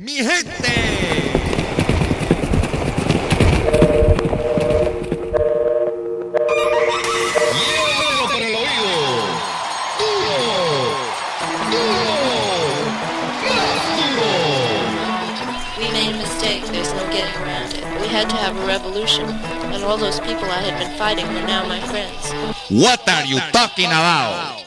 Mi gente. Llévalo por el oído. We made a mistake. There's no getting around it. We had to have a revolution, and all those people I had been fighting were now my friends. What are you talking about?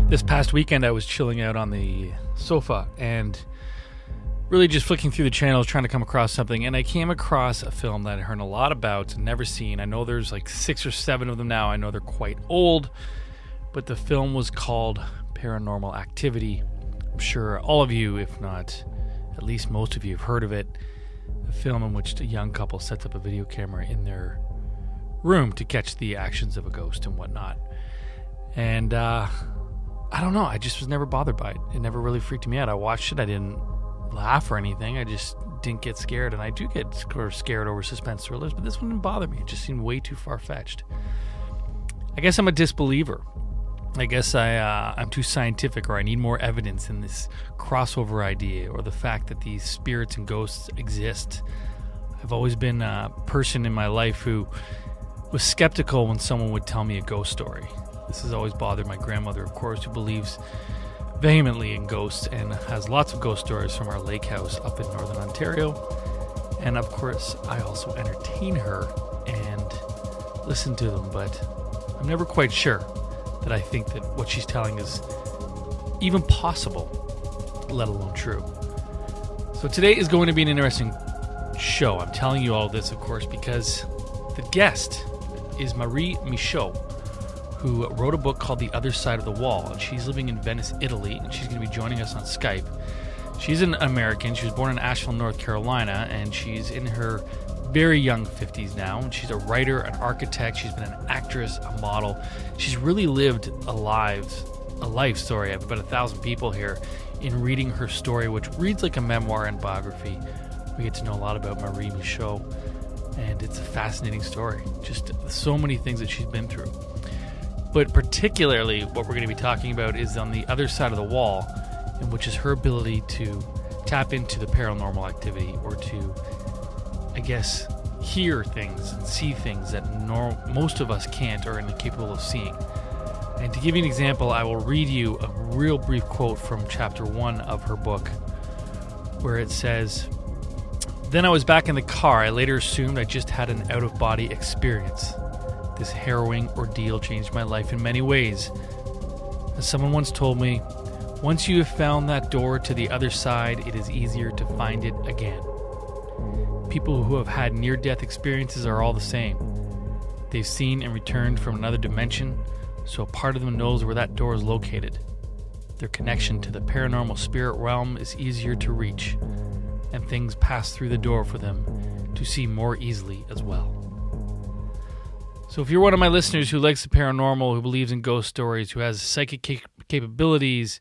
This past weekend, I was chilling out on the sofa and really just flicking through the channels, trying to come across something, and I came across a film that I heard a lot about and never seen. I know there's like 6 or 7 of them now. I know they're quite old, but the film was called Paranormal Activity. I'm sure all of you, if not at least most of you, have heard of it. A film in which a young couple sets up a video camera in their room to catch the actions of a ghost and whatnot. And I don't know, I just was never bothered by it. It never really freaked me out. I watched it, I didn't laugh or anything, I just didn't get scared, and I do get scared over suspense thrillers, but this one didn't bother me. It just seemed way too far-fetched. I guess I'm a disbeliever. I guess I'm too scientific, or I need more evidence in this crossover idea, or the fact that these spirits and ghosts exist. I've always been a person in my life who was skeptical when someone would tell me a ghost story. This has always bothered my grandmother, of course, who believes vehemently in ghosts and has lots of ghost stories from our lake house up in northern Ontario. And of course, I also entertain her and listen to them, but I'm never quite sure that I think that what she's telling is even possible, let alone true. So today is going to be an interesting show. I'm telling you all this, of course, because the guest is Marie Micheaux, who wrote a book called The Other Side of the Wall, and she's living in Venice, Italy, and she's going to be joining us on Skype. She's an American. She was born in Asheville, North Carolina, and she's in her very young 50s now, and she's a writer, an architect. She's been an actress, a model. She's really lived a life story of about 1,000 people here in reading her story, which reads like a memoir and biography. We get to know a lot about Marie Micheaux, and it's a fascinating story. Just so many things that she's been through. But particularly what we're going to be talking about is on the other side of the wall, in which is her ability to tap into the paranormal activity, or to, I guess, hear things and see things that most of us can't or are incapable of seeing. And to give you an example, I will read you a real brief quote from chapter 1 of her book, where it says, "Then I was back in the car. I later assumed I just had an out-of-body experience. This harrowing ordeal changed my life in many ways. As someone once told me, once you have found that door to the other side, it is easier to find it again. People who have had near-death experiences are all the same. They've seen and returned from another dimension, so a part of them knows where that door is located. Their connection to the paranormal spirit realm is easier to reach, and things pass through the door for them to see more easily as well." So if you're one of my listeners who likes the paranormal, who believes in ghost stories, who has psychic capabilities,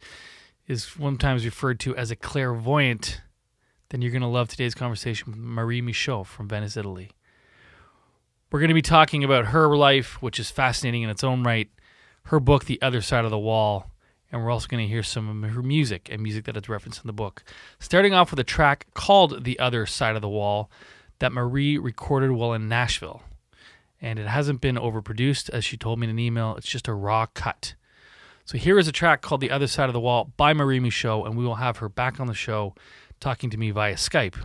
is sometimes referred to as a clairvoyant, then you're going to love today's conversation with Marie Micheaux from Venice, Italy. We're going to be talking about her life, which is fascinating in its own right, her book, The Other Side of the Wall, and we're also going to hear some of her music, and music that is referenced in the book. Starting off with a track called The Other Side of the Wall that Marie recorded while in Nashville. And it hasn't been overproduced, as she told me in an email. It's just a raw cut. So here is a track called The Other Side of the Wall by Marie Micheaux, and we will have her back on the show talking to me via Skype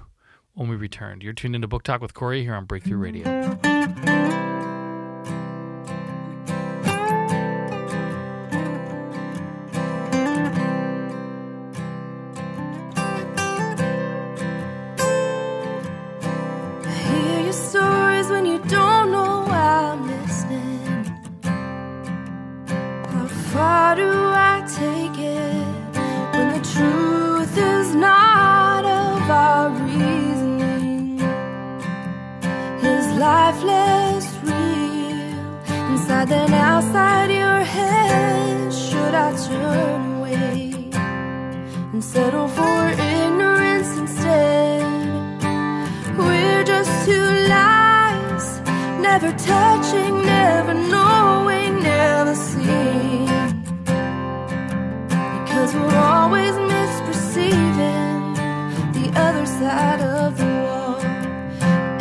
when we return. You're tuned into Book Talk with Kory here on Breakthru Radio. Then outside your head, should I turn away and settle for ignorance instead? We're just two lies never touching, never knowing, never seeing. Because we're always misperceiving the other side of the wall.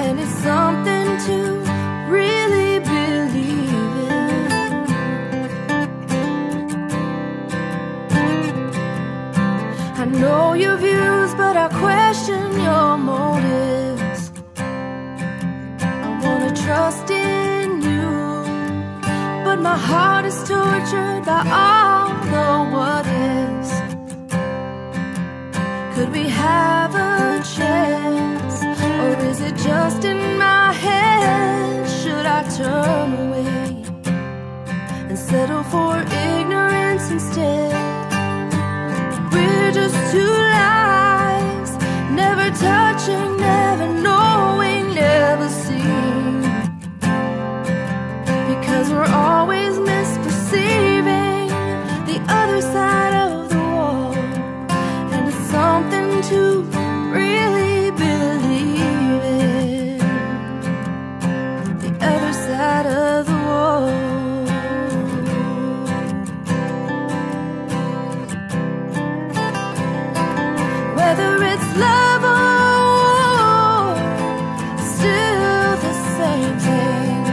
And it's something to really believe in. I know your views, but I question your motives. I wanna trust in you, but my heart is tortured by all the what ifs. Could we have a chance, or is it just in my head? Should I turn away and settle for ignorance instead? We're just two lives, never touching, never knowing, never seeing. Because we're always misperceiving the other side of the wall. And it's something to really believe in, the other side of the wall. Whether it's love or war, still the same thing.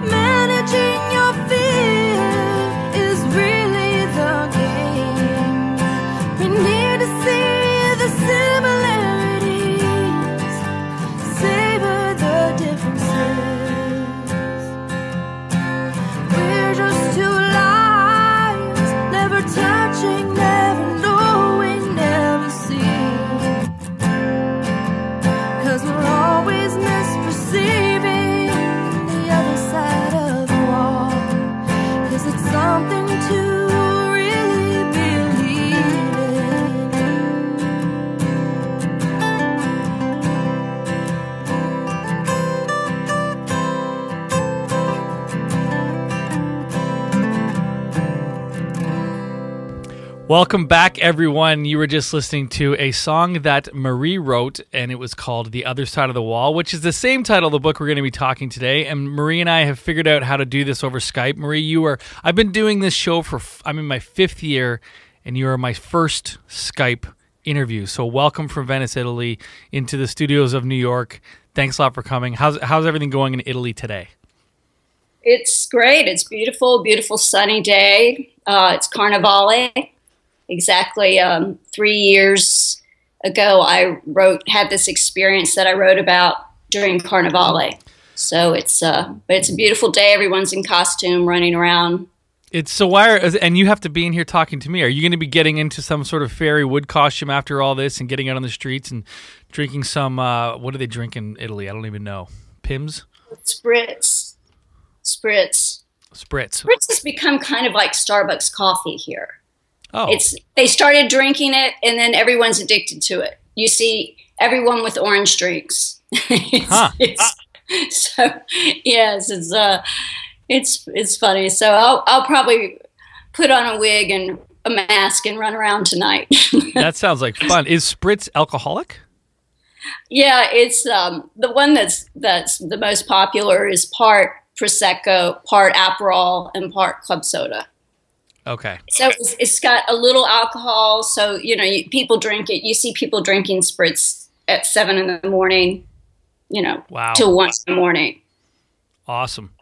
Managing your fear is really the game. We need to see the similarities, savor the differences. We're just two lives, never touching, never knowing, never seeing. 'Cause we're always misperceiving the other side of the wall. 'Cause it's something to really believe in. Welcome back, everyone. You were just listening to a song that Marie wrote, and it was called The Other Side of the Wall, which is the same title of the book we're going to be talking today. And Marie and I have figured out how to do this over Skype. Marie, I've been doing this show I'm in my 5th year, and you are my first Skype interview. So welcome from Venice, Italy, into the studios of New York. Thanks a lot for coming. How's everything going in Italy today? It's great. It's beautiful, beautiful sunny day. It's Carnivale. Exactly 3 years ago, I had this experience that I wrote about during Carnivale. So it's a beautiful day. Everyone's in costume, running around. And you have to be in here talking to me. Are you going to be getting into some sort of fairy wood costume after all this and getting out on the streets and drinking some, what do they drink in Italy? I don't even know. Pims? Spritz. Spritz Has become kind of like Starbucks coffee here. Oh. They started drinking it, and then everyone's addicted to it. You see everyone with orange drinks. So yes, it's funny. So I'll probably put on a wig and a mask and run around tonight. That sounds like fun. Is Spritz alcoholic? Yeah, it's the one that's the most popular is part Prosecco, part Aperol, and part club soda. Okay. So it's got a little alcohol. So, people drink it. You see people drinking Spritz at 7 in the morning, wow, till 1 in the morning. Awesome.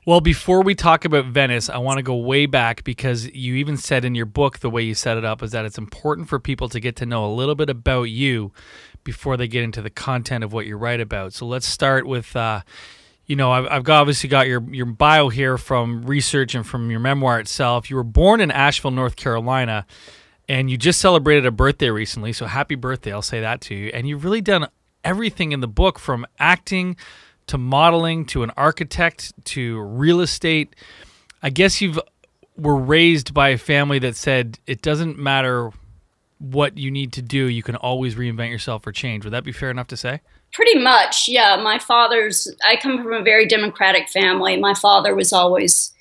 Well, before we talk about Venice, I want to go way back because you even said in your book, the way you set it up is that it's important for people to get to know a little bit about you before they get into the content of what you write about. So let's start with, I've obviously got your bio here from research and from your memoir itself. You were born in Asheville, North Carolina, and you just celebrated a birthday recently, so happy birthday, I'll say that to you. And you've really done everything in the book, from acting to modeling to an architect to real estate. I guess you were raised by a family that said it doesn't matter what you need to do, you can always reinvent yourself or change. Would that be fair enough to say? Pretty much, yeah. I come from a very democratic family. My father was always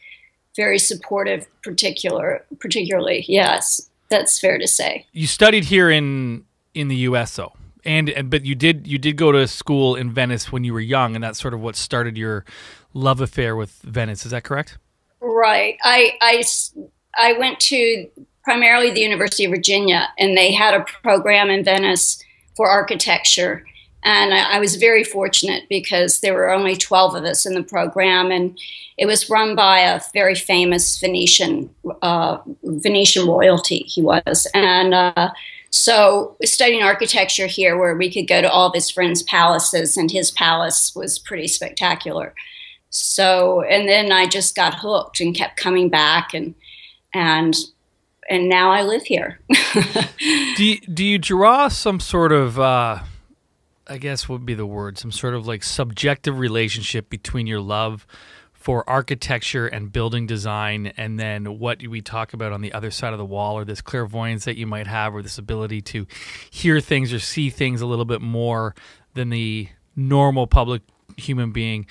very supportive, particularly. Yes, that's fair to say. You studied here in the U.S., though. But you did go to school in Venice when you were young, and that's sort of what started your love affair with Venice. Is that correct? Right. I went to primarily the University of Virginia, and they had a program in Venice for architecture. And I was very fortunate because there were only 12 of us in the program, and it was run by a very famous Venetian royalty, he was. And so studying architecture here, where we could go to all of his friends' palaces, and his palace was pretty spectacular. So, and then I just got hooked and kept coming back, and now I live here. Do you draw some sort of I guess what would be the word, some sort of like subjective relationship between your love for architecture and building design, and then what we talk about on the other side of the wall, or this clairvoyance that you might have, or this ability to hear things or see things a little bit more than the normal public human being?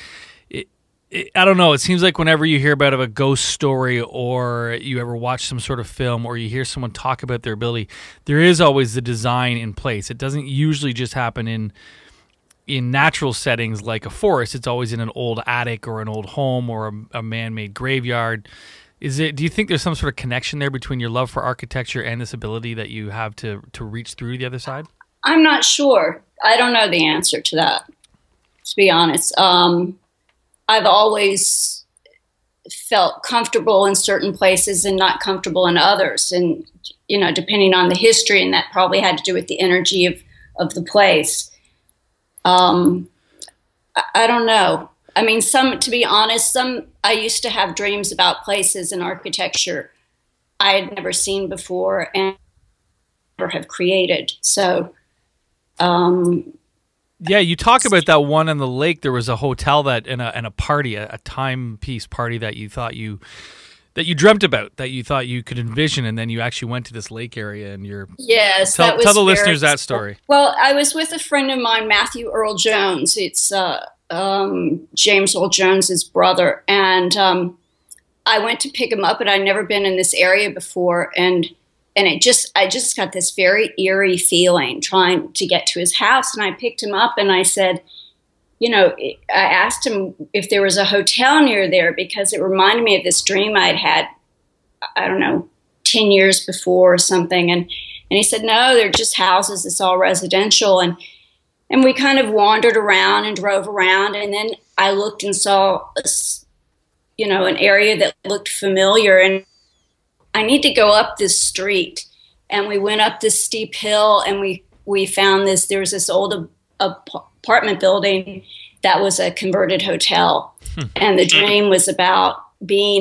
I don't know. It seems like whenever you hear about a ghost story, or you ever watch some sort of film, or you hear someone talk about their ability, there is always the design in place. It doesn't usually just happen in natural settings like a forest. It's always in an old attic or an old home or a man-made graveyard. Do you think there's some sort of connection there between your love for architecture and this ability that you have to reach through the other side? I'm not sure. I don't know the answer to that, to be honest. I've always felt comfortable in certain places and not comfortable in others. And, depending on the history, and that probably had to do with the energy of the place. I don't know. I mean, to be honest, I used to have dreams about places in architecture I had never seen before and never have created. So, yeah, you talk about that one on the lake. There was a hotel that and a party, a timepiece party that you dreamt about, that you thought you could envision, and then you actually went to this lake area, and tell the listeners that story. Well, I was with a friend of mine, Matthew Earl Jones. It's James Earl Jones's brother, and I went to pick him up, and I'd never been in this area before, and I just got this very eerie feeling trying to get to his house. And I picked him up and I said, I asked him if there was a hotel near there, because it reminded me of this dream I'd had, I don't know, 10 years before or something. And he said, no, they're just houses. It's all residential. And we kind of wandered around and drove around. And then I looked and saw, an area that looked familiar. And I need to go up this street. And we went up this steep hill, and we found there was this old apartment building that was a converted hotel. And the dream was about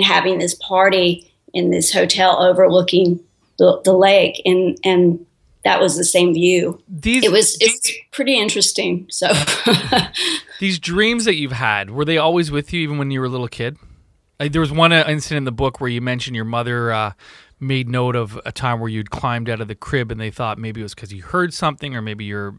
having this party in this hotel overlooking the lake. And that was the same view. It's pretty interesting. So these dreams that you've had, were they always with you even when you were a little kid? There was one incident in the book where you mentioned your mother made note of a time where you'd climbed out of the crib, and they thought maybe it was because you heard something, or maybe you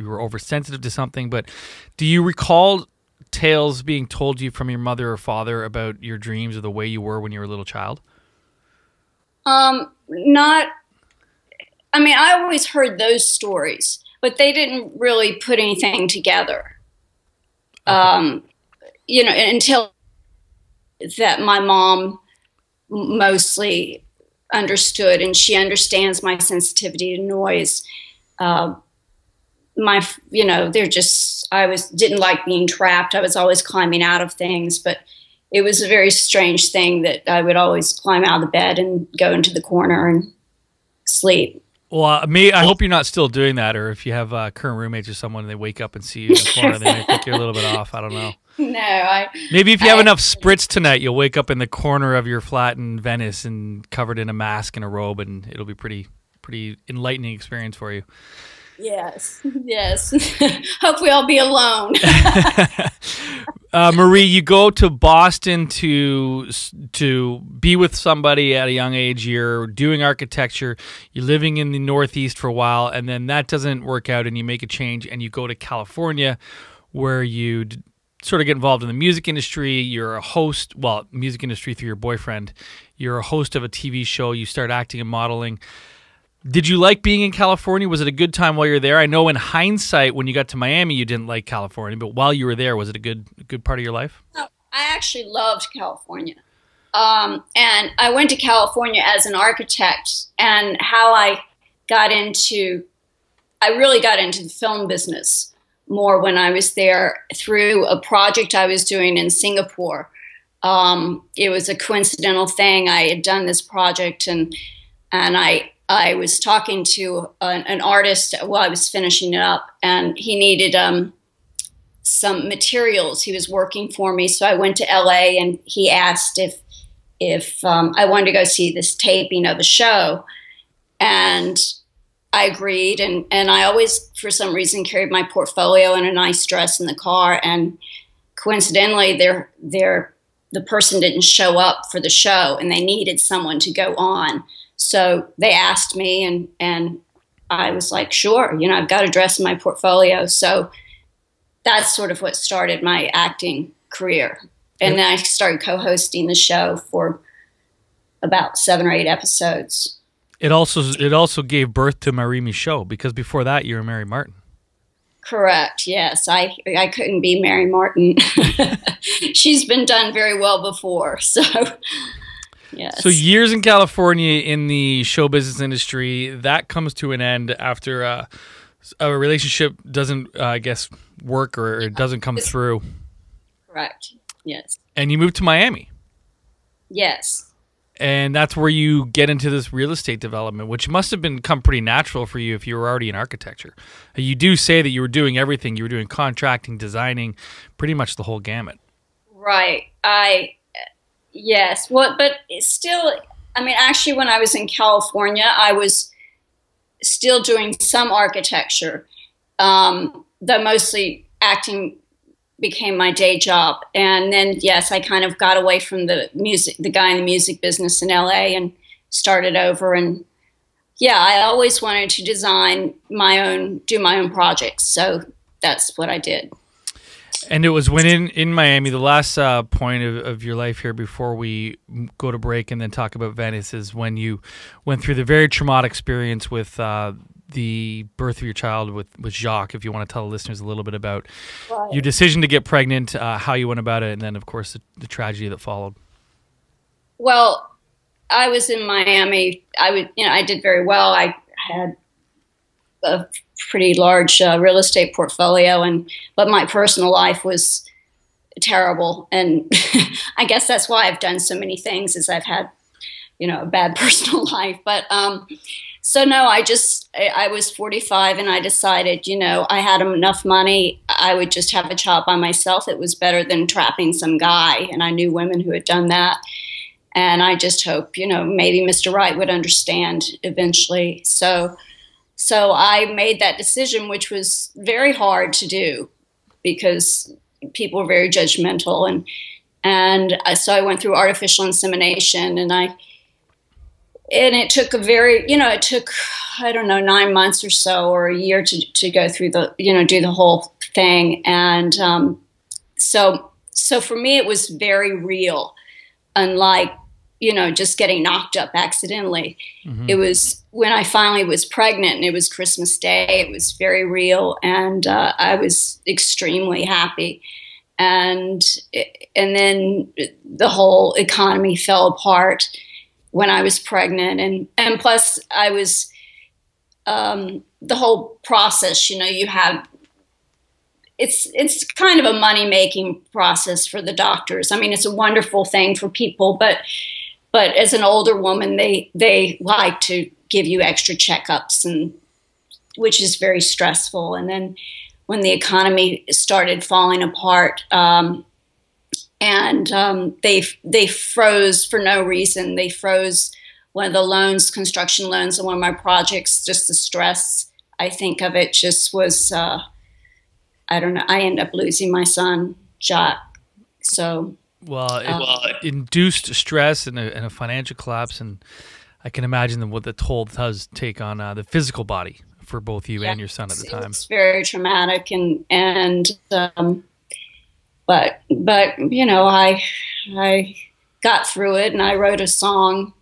were oversensitive to something. But do you recall tales being told you from your mother or father about your dreams or the way you were when you were a little child? Not. I mean, I always heard those stories, but they didn't really put anything together. Okay. Until that my mom mostly understood, and she understands my sensitivity to noise. I didn't like being trapped. I was always climbing out of things, but it was a very strange thing that I would always climb out of the bed and go into the corner and sleep. Well, I hope you're not still doing that, or if you have current roommates or someone and they wake up and see you in the corner, they may think you're a little bit off. I don't know. No, maybe if you have enough spritz tonight, you'll wake up in the corner of your flat in Venice and covered in a mask and a robe, and it'll be pretty enlightening experience for you. Yes. Hopefully I'll be alone. Marie, you go to Boston to be with somebody at a young age. You're doing architecture. You're living in the Northeast for a while, and then that doesn't work out, and you make a change, and you go to California, where you sort of get involved in the music industry. You're a host, music industry through your boyfriend. You're a host of a TV show. You start acting and modeling. Did you like being in California? Was it a good time while you were there? I know in hindsight, when you got to Miami, you didn't like California, but while you were there, was it a good part of your life? No, I actually loved California. And I went to California as an architect, and how I really got into the film business more when I was there through a project I was doing in Singapore. It was a coincidental thing. I had done this project, and I was talking to an artist while I was finishing it up, and he needed some materials. He was working for me, so I went to LA, and he asked if I wanted to go see this taping of a show, and I agreed. And I always, for some reason, carried my portfolio and a nice dress in the car, and coincidentally, the person didn't show up for the show, and they needed someone to go on. So they asked me, and I was like, sure, I've got a dress in my portfolio. So that's sort of what started my acting career. And then I started co-hosting the show for about 7 or 8 episodes. It also gave birth to Marie Micheaux, because before that you were Mary Martin. Correct. Yes, I couldn't be Mary Martin. She's been done very well before. So. Yes. So years in California in the show business industry, that comes to an end after a relationship doesn't, I guess, work or it doesn't come through. Correct. Yes. And you moved to Miami. Yes. And that's where you get into this real estate development, which must have become pretty natural for you if you were already in architecture. You do say that you were doing everything. You were doing contracting, designing, pretty much the whole gamut. Right. Yes. Well, but still, actually, when I was in California, I was still doing some architecture, though mostly acting became my day job. And then, yes, I kind of got away from the guy in the music business in LA, and started over. And yeah, I always wanted to do my own projects. So that's what I did. And it was when in Miami, the last point of your life here before we go to break and then talk about Venice, is when you went through the very traumatic experience with the birth of your child with Jacques. If you want to tell the listeners a little bit about your decision to get pregnant, how you went about it, and then, of course, the tragedy that followed. Well, I was in Miami. I did very well. I had a pretty large real estate portfolio, but my personal life was terrible. And I guess that's why I've done so many things, is I've had, a bad personal life. But so no, I was 45, and I decided, I had enough money. I would just have a child by myself. It was better than trapping some guy. And I knew women who had done that. And I just hope, maybe Mr. Right would understand eventually. So I made that decision, which was very hard to do because people were very judgmental. And so I went through artificial insemination, and it took it took, I don't know, 9 months or so, or a year to go through do the whole thing. And so for me, it was very real, unlike, just getting knocked up accidentally. Mm-hmm. It was when I finally was pregnant, and it was Christmas Day. It was very real, and I was extremely happy. And then the whole economy fell apart when I was pregnant, and plus I was the whole process. You have it's kind of a money making process for the doctors. It's a wonderful thing for people, but as an older woman, they like to give you extra checkups, and which is very stressful. And then when the economy started falling apart, they froze for no reason. They froze one of the construction loans on one of my projects. Just the stress, I think, of it just was, I don't know. I ended up losing my son, Jacques. So. Well, it induced stress and a financial collapse, and I can imagine what the toll does take on the physical body for both you and your son at the time. It's very traumatic, but I got through it, and I wrote a song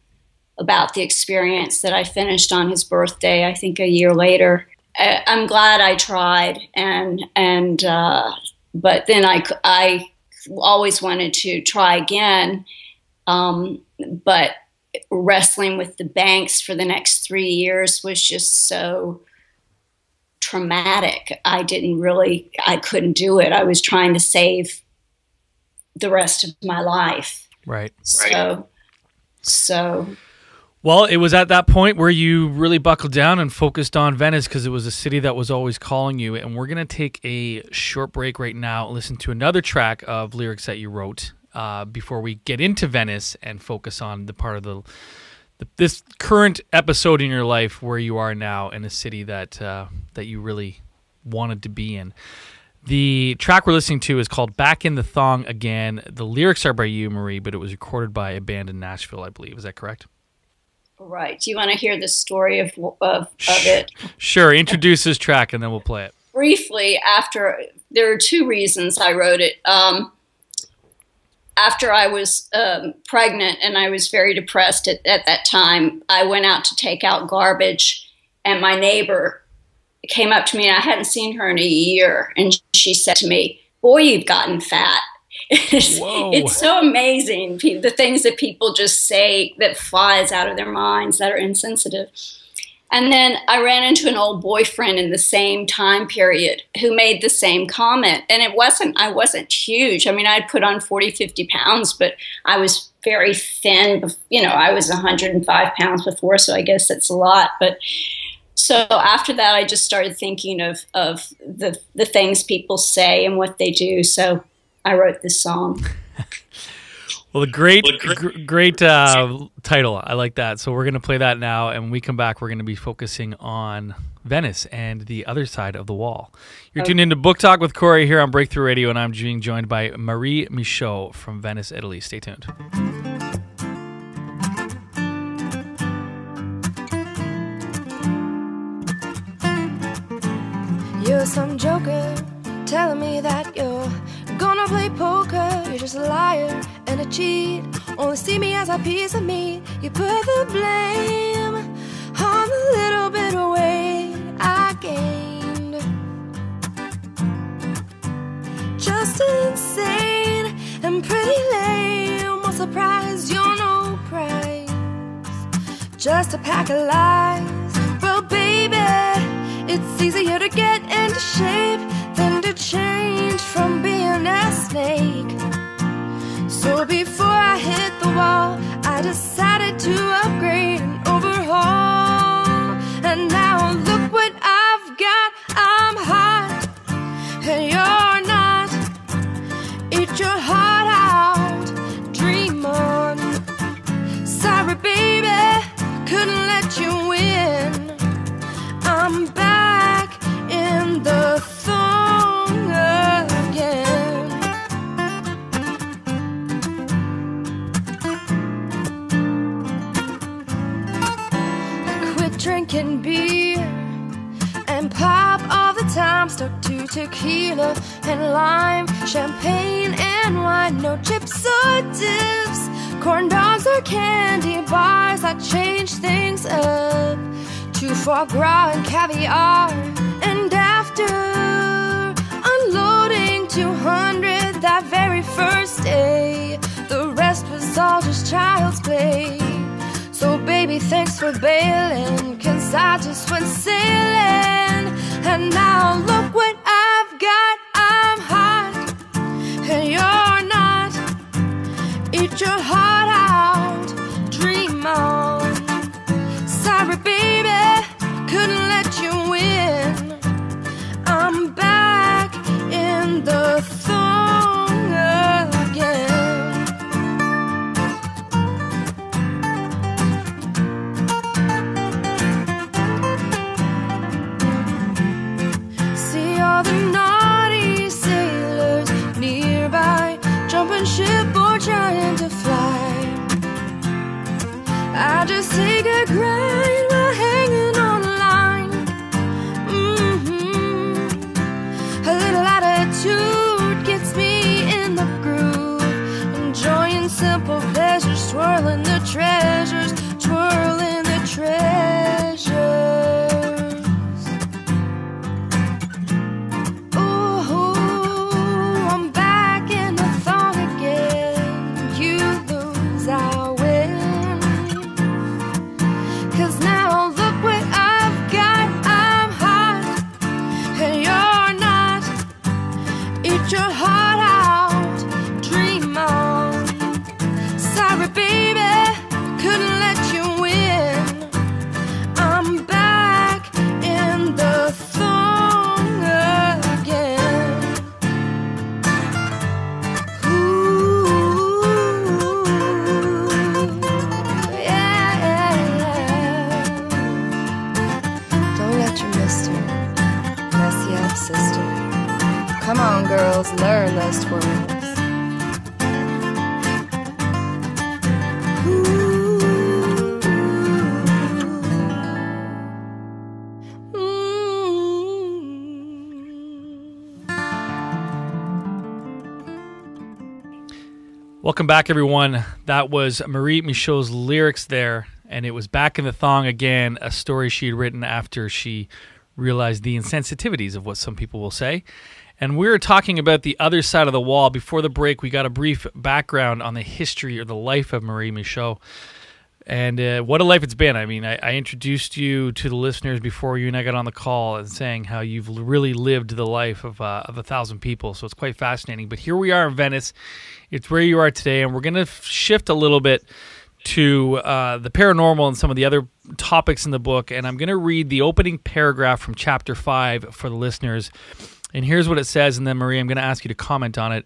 about the experience that I finished on his birthday, I think a year later. I'm glad I tried, but then I always wanted to try again, but wrestling with the banks for the next 3 years was just so traumatic. I couldn't do it. I was trying to save the rest of my life. Right. So. Well, it was at that point where you really buckled down and focused on Venice because it was a city that was always calling you. And we're going to take a short break right now, listen to another track of lyrics that you wrote before we get into Venice and focus on the part of this current episode in your life where you are now in a city that you really wanted to be in. The track we're listening to is called Back in the Thong Again. The lyrics are by you, Marie, but it was recorded by a band in Nashville, I believe. Is that correct? Right. Do you want to hear the story of it? Sure. Introduce this track and then we'll play it. Briefly, there are two reasons I wrote it. After I was pregnant and I was very depressed at that time, I went out to take out garbage, and my neighbor came up to me, and I hadn't seen her in a year, and she said to me, "Boy, you've gotten fat." It's so amazing, the things that people just say that flies out of their minds that are insensitive. And then I ran into an old boyfriend in the same time period who made the same comment. And I wasn't huge. I mean, I'd put on 40, 50 pounds, but I was very thin. I was 105 pounds before, so I guess that's a lot. But so after that, I just started thinking of the things people say and what they do. So I wrote this song. Well, great title. I like that. So we're going to play that now, and when we come back, we're going to be focusing on Venice and the other side of the wall. You're tuned into Book Talk with Kory here on Breakthru Radio, and I'm being joined by Marie Micheaux from Venice, Italy. Stay tuned. You're some joker telling me that you're gonna play poker. You're just a liar and a cheat. Only see me as a piece of meat. You put the blame on the little bit of weight I gained. Just insane and pretty lame. What surprise, you're no prize. Just a pack of lies. Well, baby, it's easier to get into shape than to change from being a snake. So before I hit the wall, I decided to upgrade and overhaul. And now look what I've got. I'm hot and you're not. Eat your heart out, dream on. Sorry baby, couldn't let you win. I'm back in the thong again. I quit drinking beer and pop all the time. Stuck to tequila and lime, champagne and wine. No chips or dips, corn dogs or candy bars. I changed things up to foie gras and caviar. And after unloading 200 that very first day, the rest was all just child's play. So baby, thanks for bailing, 'cause I just went sailing. And now look what I've got. I'm hot and you're not. Eat your heart out, dream on. Sorry baby, couldn't let you win. I'm back in the thong again. See all the naughty sailors nearby, jumping ship or trying to fly. I just take a grind while hanging on the line. A little attitude gets me in the groove. Enjoying simple pleasures, twirling the treasures, twirling Welcome back, everyone. That was Marie Micheaux's lyrics there, and it was Back in the Thong again, a story she had written after she realized the insensitivities of what some people will say. And we were talking about the other side of the wall. Before the break, we got a brief background on the history or the life of Marie Micheaux. And what a life it's been. I mean, I introduced you to the listeners before you and I got on the call and saying how you've really lived the life of 1,000 people. So it's quite fascinating. But here we are in Venice. It's where you are today. And we're going to shift a little bit to the paranormal and some of the other topics in the book. And I'm going to read the opening paragraph from Chapter 5 for the listeners. And here's what it says. And then, Marie, I'm going to ask you to comment on it.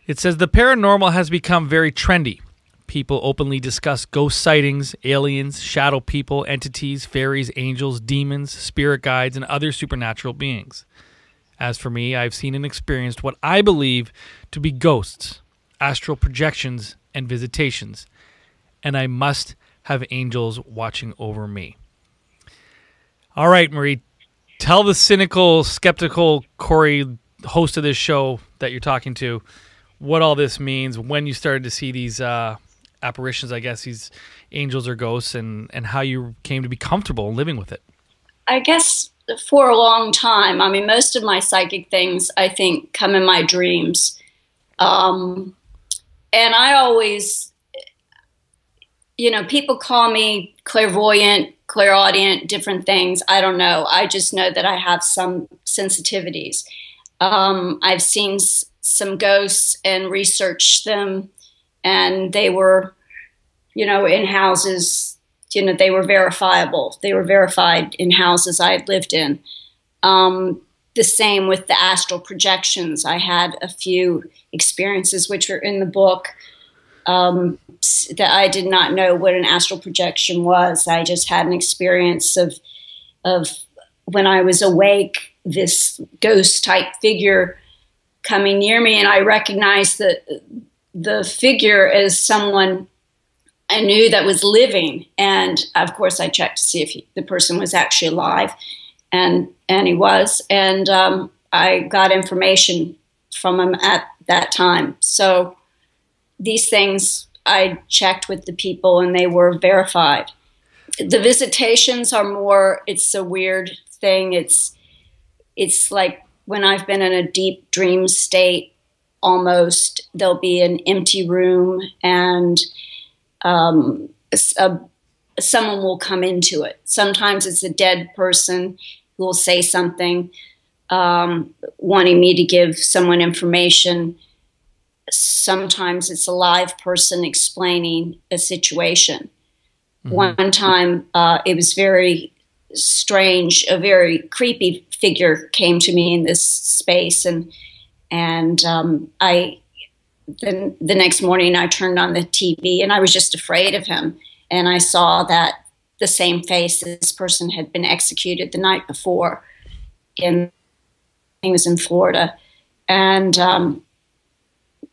It says, the paranormal has become very trendy. People openly discuss ghost sightings, aliens, shadow people, entities, fairies, angels, demons, spirit guides, and other supernatural beings. As for me, I've seen and experienced what I believe to be ghosts, astral projections, and visitations, and I must have angels watching over me. All right, Marie, tell the cynical, skeptical Kory, host of this show that you're talking to, what all this means, when you started to see these apparitions, I guess, these angels or ghosts, and how you came to be comfortable living with it. I guess for a long time. I mean, most of my psychic things, I think, come in my dreams. And I always, people call me clairvoyant, clairaudient, different things. I don't know. I just know that I have some sensitivities. I've seen some ghosts and researched them. And they were, in houses, they were verifiable. They were verified in houses I had lived in. The same with the astral projections. I had a few experiences which are in the book that I did not know what an astral projection was. I just had an experience of when I was awake, this ghost-type figure coming near me, and I recognized the figure as someone I knew that was living. And of course I checked to see if the person was actually alive, and he was. And I got information from him at that time. So these things I checked with the people and they were verified. The visitations are more, it's a weird thing. It's like when I've been in a deep dream state, almost, there'll be an empty room and someone will come into it. Sometimes it's a dead person who will say something, wanting me to give someone information. Sometimes it's a live person explaining a situation. Mm-hmm. One time, it was very strange, a very creepy figure came to me in this space, and the next morning I turned on the TV and I was just afraid of him. And I saw that the same face, this person had been executed the night before. He was in Florida. And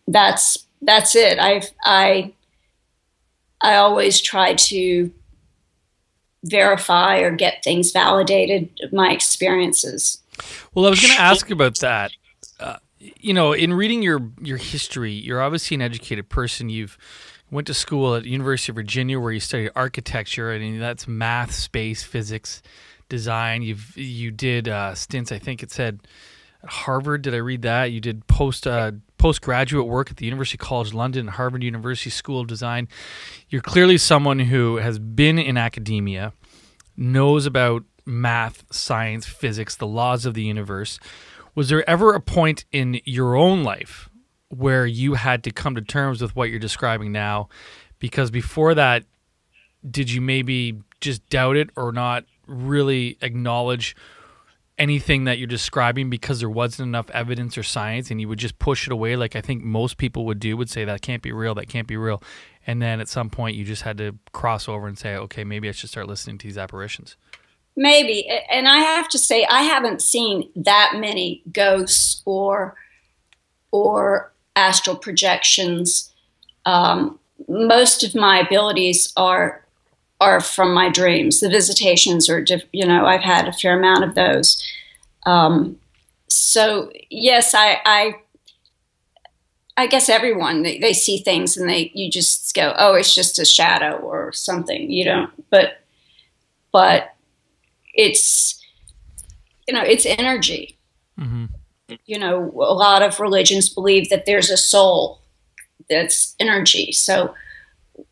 that's it. I always try to verify or get things validated, my experiences. Well, I was going to ask about that. In reading your history, you're obviously an educated person. You've went to school at the University of Virginia where you studied architecture, and that's math, space, physics, design. You did stints, I think it said, at Harvard. Did I read that? You did postgraduate work at the University College London and Harvard University School of Design. You're clearly someone who has been in academia, knows about math, science, physics, the laws of the universe. Was there ever a point in your own life where you had to come to terms with what you're describing now? Because before that, did you maybe just doubt it or not really acknowledge anything that you're describing because there wasn't enough evidence or science, and you would just push it away like I think most people would say that can't be real, that can't be real. And then at some point you just had to cross over and say, okay, maybe I should start listening to these apparitions. Maybe. And I have to say, I haven't seen that many ghosts or astral projections. Most of my abilities are from my dreams. The visitations are, I've had a fair amount of those. So yes, I guess everyone, they see things and you just go, oh, it's just a shadow or something, you don't, but it's, it's energy. Mm-hmm. A lot of religions believe that there's a soul that's energy. So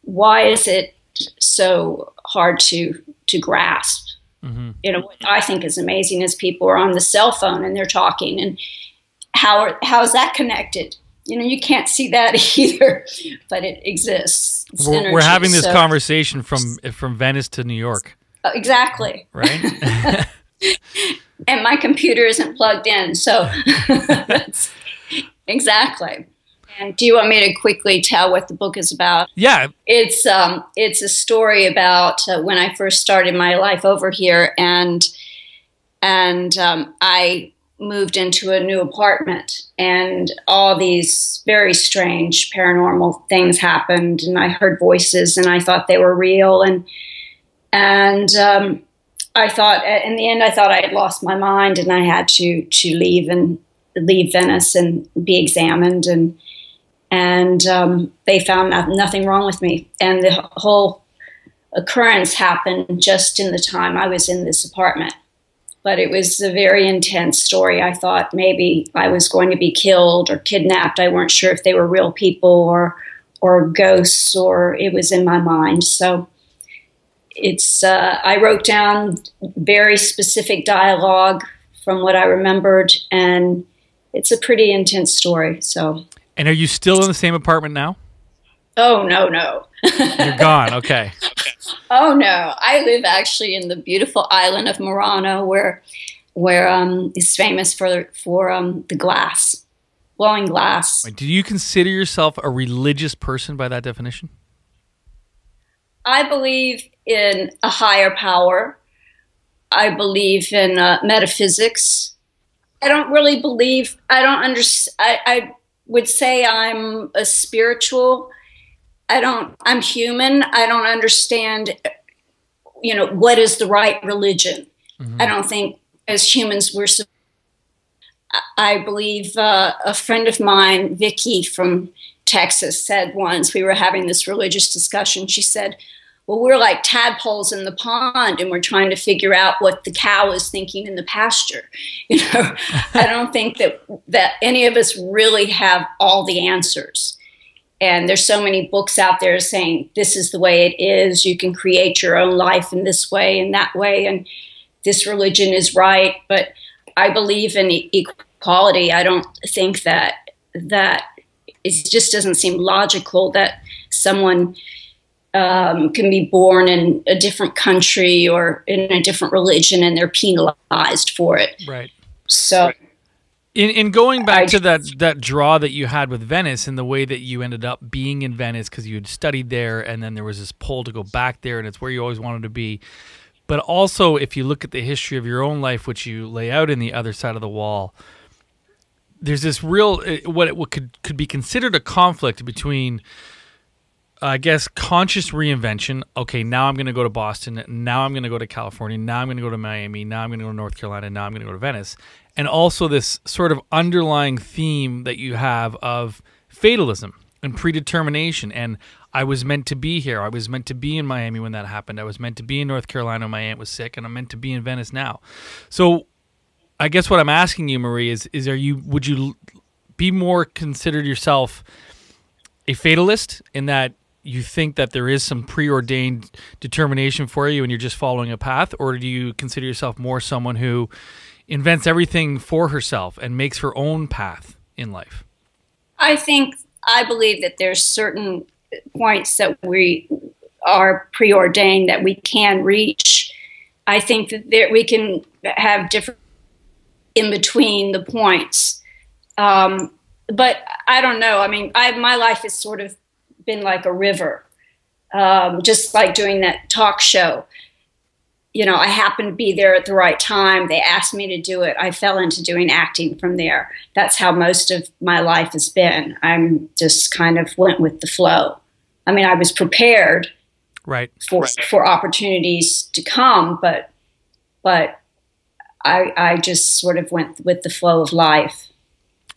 why is it so hard to grasp? Mm-hmm. What I think is amazing is people are on the cell phone and they're talking, and how is that connected? You can't see that either, but it exists. We're having this conversation from Venice to New York. Exactly. Right. And my computer isn't plugged in, so exactly. And do you want me to quickly tell what the book is about? Yeah. It's a story about when I first started my life over here, and I moved into a new apartment, and all these very strange paranormal things happened, and I heard voices, and I thought they were real, and I thought, in the end, I thought I had lost my mind, and I had to leave Venice and be examined, and they found nothing wrong with me, and the whole occurrence happened just in the time I was in this apartment. But it was a very intense story. I thought maybe I was going to be killed or kidnapped. I weren't sure if they were real people or ghosts, or it was in my mind. So it's I wrote down very specific dialogue from what I remembered, and it's a pretty intense story. So. And are you still in the same apartment now? Oh, no. You're gone. Okay. Oh, no. I live actually in the beautiful island of Murano, where is famous for the glass, blowing glass. Wait, do you consider yourself a religious person by that definition? I believe in a higher power. I believe in metaphysics. I don't really believe, I don't understand, I would say I'm a spiritual. I'm human. I don't understand, what is the right religion. Mm-hmm. I don't think as humans I believe a friend of mine, Vicky from Texas, said once, we were having this religious discussion, she said, well, we're like tadpoles in the pond, and we're trying to figure out what the cow is thinking in the pasture. I don't think that any of us really have all the answers. And there's so many books out there saying this is the way it is. You can create your own life in this way and that way, and this religion is right. But I believe in equality. I don't think that it just doesn't seem logical that someone can be born in a different country or in a different religion and they're penalized for it. Right. So in going back to that draw that you had with Venice and the way that you ended up being in Venice because you had studied there and then there was this pull to go back there and it's where you always wanted to be. But also if you look at the history of your own life, which you lay out in The Other Side of the Wall, there's this real, what could be considered a conflict between, I guess, conscious reinvention. Okay, now I'm going to go to Boston. Now I'm going to go to California. Now I'm going to go to Miami. Now I'm going to go to North Carolina. Now I'm going to go to Venice. And also this sort of underlying theme that you have of fatalism and predetermination. And I was meant to be here. I was meant to be in Miami when that happened. I was meant to be in North Carolina when my aunt was sick. And I'm meant to be in Venice now. So I guess what I'm asking you, Marie, is would you be more considered yourself a fatalist in that you think that there is some preordained determination for you and you're just following a path, or do you consider yourself more someone who invents everything for herself and makes her own path in life? I believe that there's certain points that we are preordained that we can reach. I think that we can have different in between the points. But I don't know. I mean, my life has sort of been like a river, just like doing that talk show. I happened to be there at the right time. They asked me to do it. I fell into doing acting from there. That's how most of my life has been. I'm just kind of went with the flow. I mean, I was prepared for opportunities to come, but I just sort of went with the flow of life.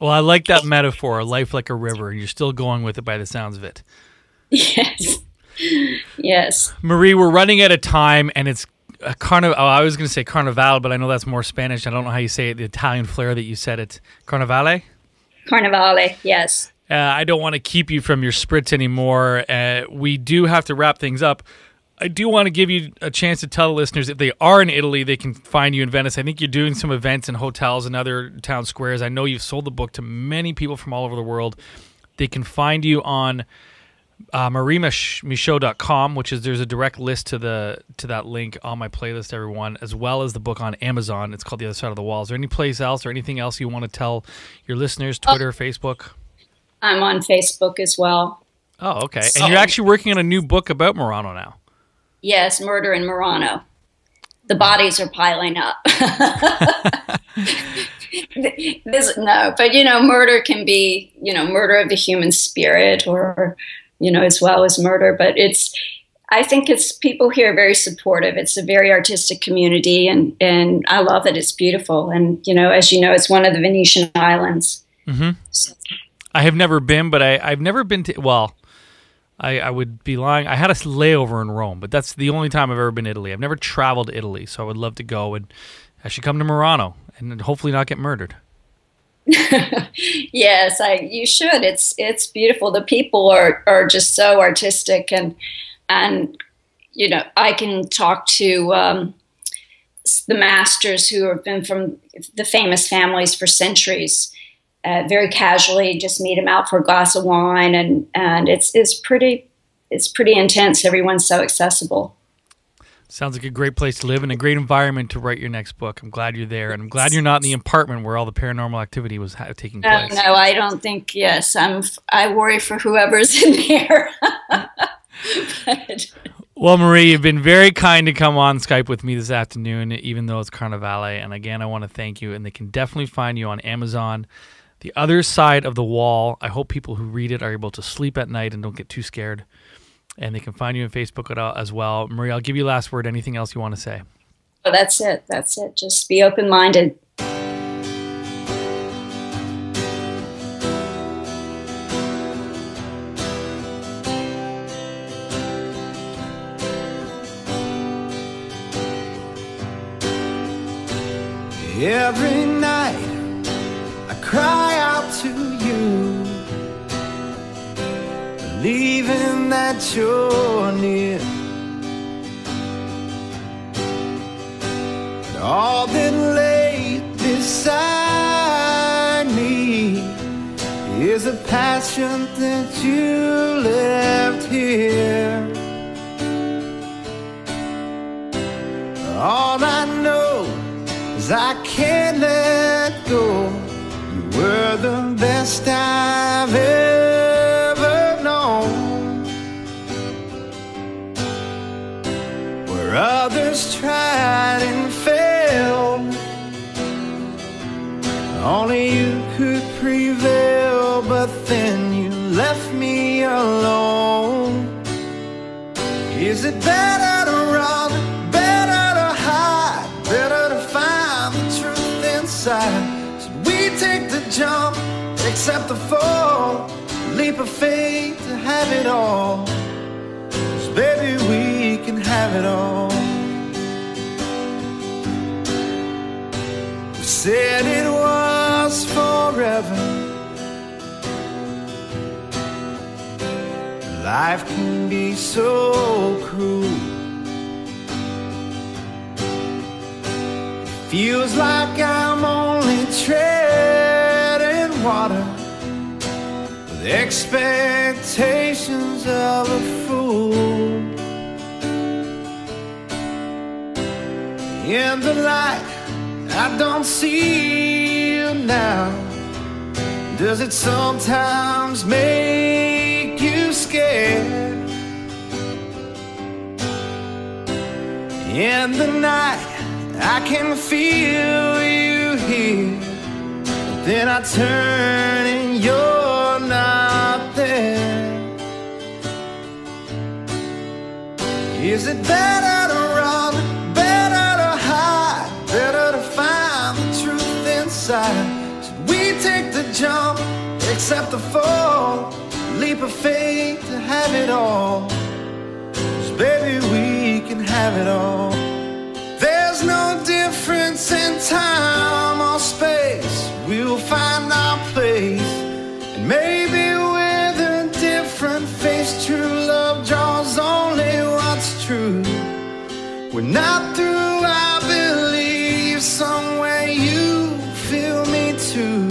Well, I like that metaphor, life like a river, and you're still going with it by the sounds of it. Yes. Yes. Marie, we're running out of time, and it's a I was going to say carnival, but I know that's more Spanish. I don't know how you say it, the Italian flair that you said it. Carnivale? Carnivale, yes. I don't want to keep you from your spritz anymore. We do have to wrap things up. I do want to give you a chance to tell the listeners if they are in Italy, they can find you in Venice. I think you're doing some events in hotels and other town squares. I know you've sold the book to many people from all over the world. They can find you on mariemicheaux.com, which is there's a direct list to that link on my playlist, everyone, as well as the book on Amazon. It's called The Other Side of the Wall. Is there any place else or anything else you want to tell your listeners? Twitter, Facebook? I'm on Facebook as well. Oh, okay. And you're actually working on a new book about Murano now. Yes, Murder in Murano. The bodies are piling up. No, but murder can be, murder of the human spirit, or, as well as murder. But I think people here are very supportive. It's a very artistic community, and I love it. It's beautiful. And, as you know, it's one of the Venetian islands. Mm-hmm. So. I have never been, but I've never been to, well, I would be lying. I had a layover in Rome, but that's the only time I've ever been to Italy. I've never traveled to Italy, so I would love to go, and I should come to Murano and hopefully not get murdered. Yes, you should. It's beautiful. The people are just so artistic, and I can talk to the masters who have been from the famous families for centuries. Very casually, just meet them out for a glass of wine, and it's pretty intense. Everyone's so accessible. Sounds like a great place to live and a great environment to write your next book. I'm glad you're there, and I'm glad you're not in the apartment where all the paranormal activity was taking place. No, I don't think. Yes, I worry for whoever's in there. Well, Marie, you've been very kind to come on Skype with me this afternoon, even though it's Carnivale. And again, I want to thank you. And they can definitely find you on Amazon. The Other Side of the Wall. I hope people who read it are able to sleep at night and don't get too scared. And they can find you on Facebook as well. Marie, I'll give you last word. Anything else you want to say? Oh, that's it. That's it. Just be open-minded. Every night I cry out to you, believing that you're near. But all that lay beside me is a passion that you left here. All I know is I can't let go. You were the best I've ever known. Where others tried and failed, only you could prevail. But then you left me alone. Is it better to run, better to hide, better to find the truth inside? Should we take the jump, accept the fall, leap of faith to have it all? 'Cause baby, we can have it all. We said it was forever. Life can be so cruel. Feels like I'm only treading water with expectations of a fool. In the light, I don't see you now. Does it sometimes make you scared? In the night, I can feel you here, but then I turn and you're not there. Is it better to run, better to hide, better to find the truth inside? Should we take the jump, accept the fall, leap of faith to have it all. 'Cause baby, we can have it all. There's no difference in time or space. We'll find our place. And maybe with a different face, true love draws only what's true. We're not through, I believe. Somewhere you feel me too.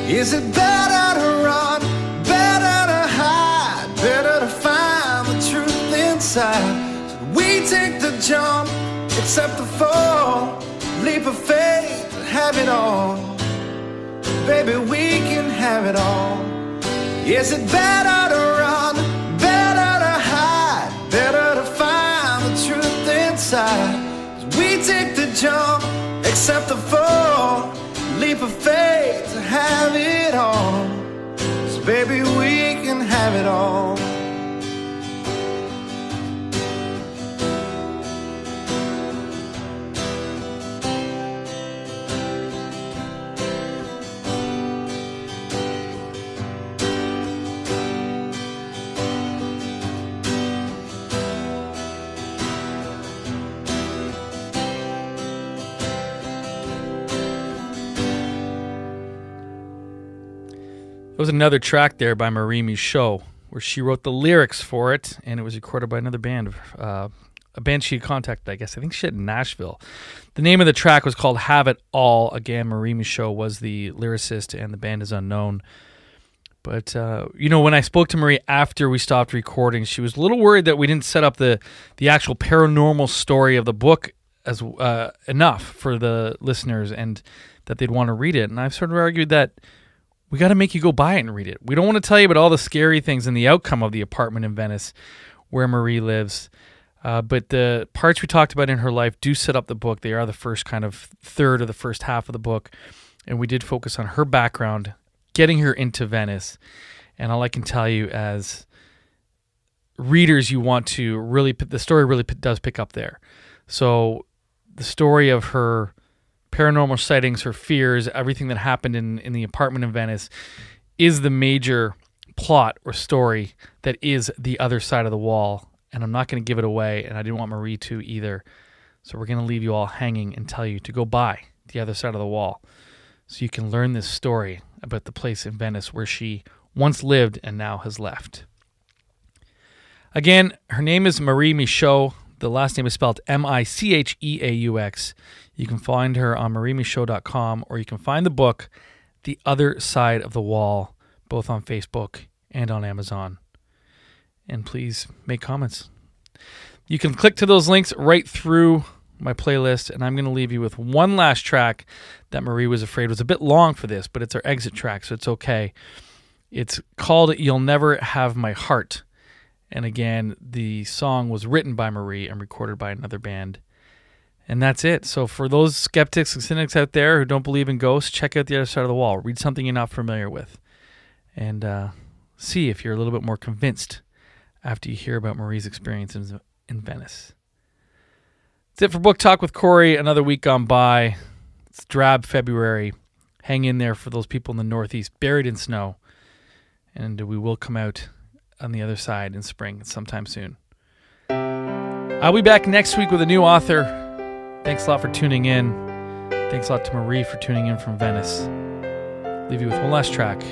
Is it better to run, better to hide, better to find the truth inside? So we take the jump, accept the fall, leap of faith, have it all. Baby, we can have it all. Is it better to run, better to hide, better to find the truth inside? So we take the jump, accept the fall, leap of faith to have it all. 'Cause baby, we can have it all. There was another track there by Marie Micheaux where she wrote the lyrics for it, and it was recorded by another band, a band she had contacted, I guess. I think she had in Nashville. The name of the track was called Have It All. Again, Marie Micheaux was the lyricist, and the band is unknown. But, when I spoke to Marie after we stopped recording, she was a little worried that we didn't set up the actual paranormal story of the book as enough for the listeners and that they'd want to read it. And I've sort of argued that we got to make you go buy it and read it. We don't want to tell you about all the scary things and the outcome of the apartment in Venice where Marie lives. But the parts we talked about in her life do set up the book. They are the first kind of third of the first half of the book. And we did focus on her background, getting her into Venice. And all I can tell you as readers, you want to really, the story really does pick up there. So the story of her paranormal sightings, her fears, everything that happened in the apartment in Venice is the major plot or story that is the other side of the wall. And I'm not going to give it away, and I didn't want Marie to either. So we're going to leave you all hanging and tell you to go buy The Other Side of the Wall so you can learn this story about the place in Venice where she once lived and now has left. Again, her name is Marie Micheaux. The last name is spelled Micheaux. You can find her on mariemicheaux.com, or you can find the book, The Other Side of the Wall, both on Facebook and on Amazon. And please make comments. You can click to those links right through my playlist, and I'm going to leave you with one last track that Marie was afraid was a bit long for this, but it's our exit track, so it's okay. It's called You'll Never Have My Heart. And again, the song was written by Marie and recorded by another band. And that's it. So for those skeptics and cynics out there who don't believe in ghosts, check out The Other Side of the Wall. Read something you're not familiar with. And see if you're a little bit more convinced after you hear about Marie's experiences in Venice. That's it for Book Talk with Kory. Another week gone by. It's drab February. Hang in there for those people in the Northeast buried in snow. And we will come out on the other side in spring sometime soon. I'll be back next week with a new author. Thanks a lot for tuning in. Thanks a lot to Marie for tuning in from Venice. Leave you with one last track.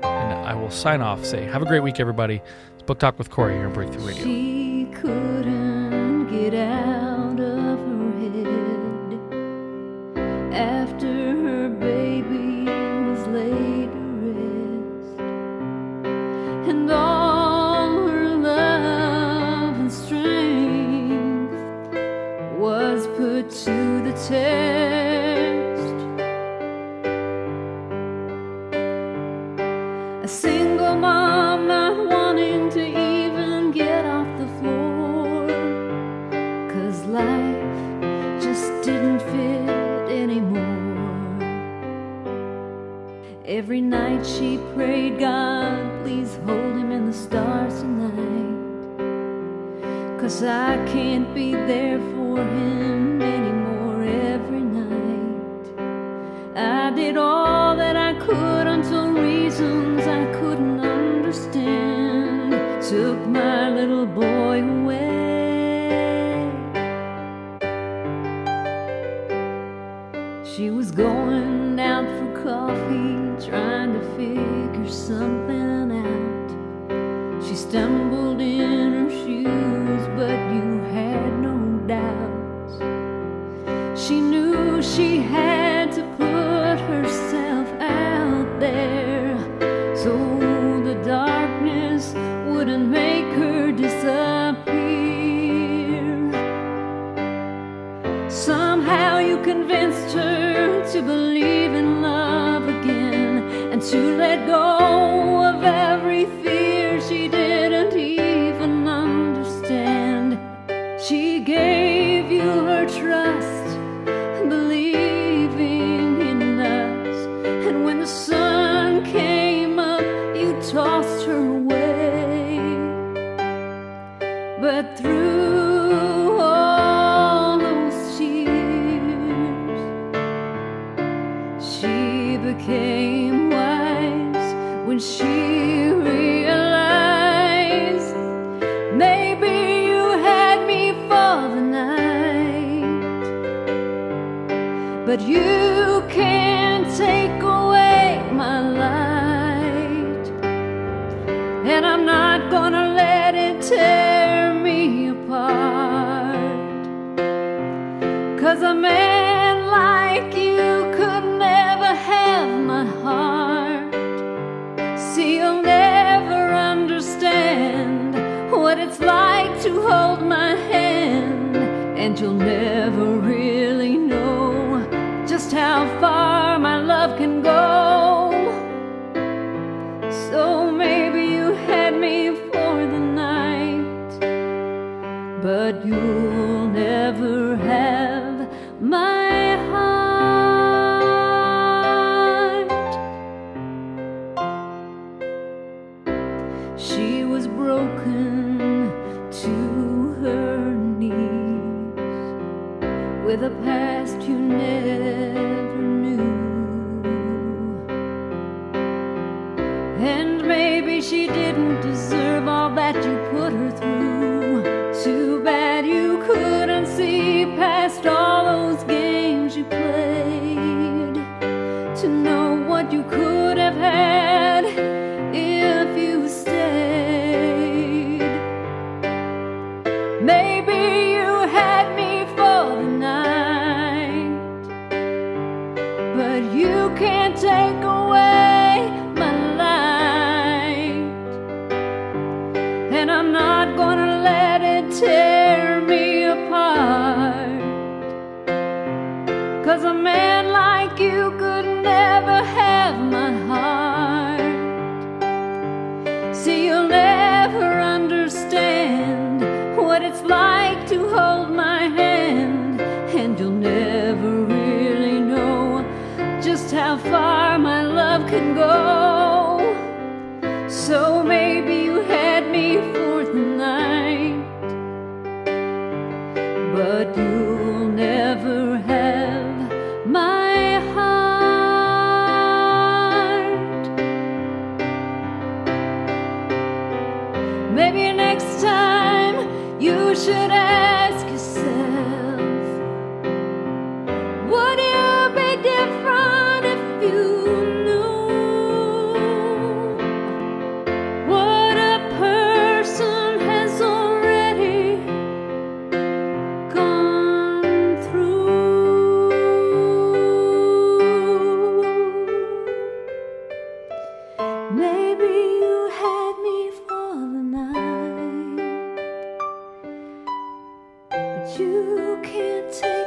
And I will sign off. Say, have a great week, everybody. It's Book Talk with Kory here on Breakthru Radio. She couldn't get out of her head after her baby was laid to rest. And all her love and strength was put to the test. A single mom Every night she prayed, God, please hold him in the stars tonight. 'Cause I can't be there for him anymore every night. I did all that I could until reasons I couldn't understand took my little boy away. She was going out for coffee, trying to figure something out. She stumbled in her shoes, but you had no doubts. She knew she had to put herself out there so the darkness wouldn't make her disappear. Somehow you convinced her to believe in love again and to let go of every fear she didn't even understand. She gave you her trust, believing in us, and when the sun came up, you tossed her away. But through all those years, she became wise when she realized maybe you had me for the night, but you can't take away my light, and I'm not gonna let it tear me apart. 'Cause a man like you could never have my heart. See, you'll never understand what it's like to hold my hand, and you'll never really know just how far my love can go. So maybe you had me for the night, but you'll never have my heart. She was broken to her knees with a past you never knew, and maybe she didn't deserve all that you put her through. Too bad you couldn't see past all those games you played to know what you could have had if you stayed. Maybe you had me for the night, but you can't take away my light, and I'm not gonna let it tear me apart. 'Cause a man like you could never have my heart. See, you'll never understand what it's like to hold my hand, and you'll never really know just how far my love can go. So maybe you had me for the night, but you'll never have my heart. Maybe next time you should ask yourself, would you be different if you knew what a person has already gone through? Maybe you had me for the night, but you can't take